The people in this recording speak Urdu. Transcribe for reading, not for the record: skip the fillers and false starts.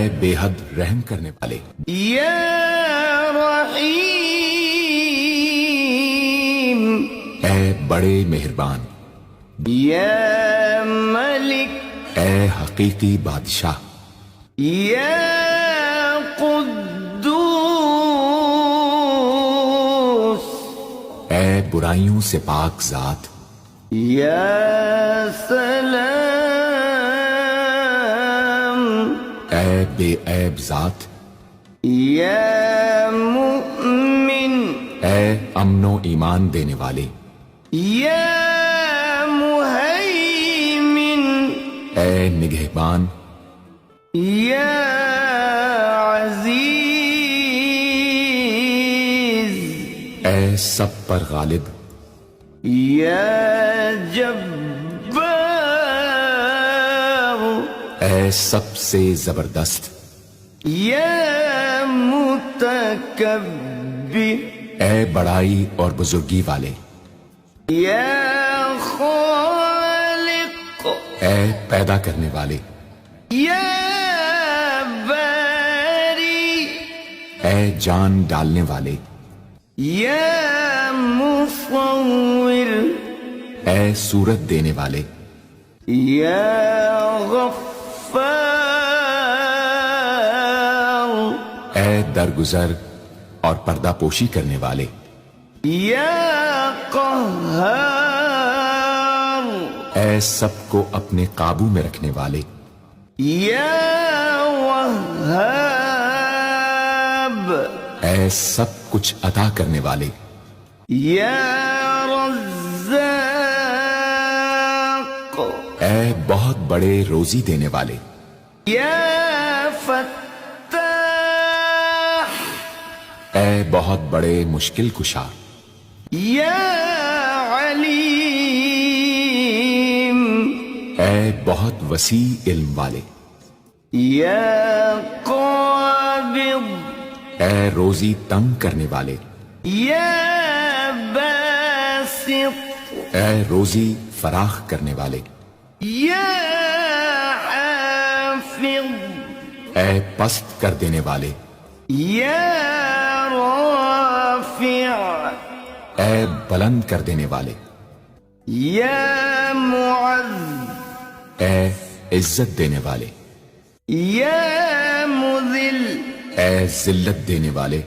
اے بے حد رحم کرنے والے، یا رحیم، اے بڑے مہربان، یا ملک، اے حقیقی بادشاہ، یا قدوس، اے برائیوں سے پاک ذات، یا سلام، اے بے عیب ذات، یا مؤمن، اے امن و ایمان دینے والے، یا مہیمن، اے نگہبان، یا عزیز، اے سب پر غالب، یا جبار، اے سب سے زبردست، یا متکبر، اے بڑائی اور بزرگی والے، یا خالق، اے پیدا کرنے والے، یا باری، اے جان ڈالنے والے، یا مصور، اے صورت دینے والے، یا غفار، اے درگزر اور پردہ پوشی کرنے والے، یا قہار، اے سب کو اپنے قابو میں رکھنے والے، یا وہاب، اے سب کچھ عطا کرنے والے، یا رزاق، اے بہت بڑے روزی دینے والے، یا فتاح، اے بہت بڑے مشکل کشا، یا علیم، اے بہت وسیع علم والے، یا قابض، اے روزی تنگ کرنے والے، یا باسط، اے روزی فراخ کرنے والے، یا حافظ، اے پست کر دینے والے، یا رافع، اے بلند کر دینے والے، یا معز، اے عزت دینے والے، یا مذل، اے ذلت دینے والے،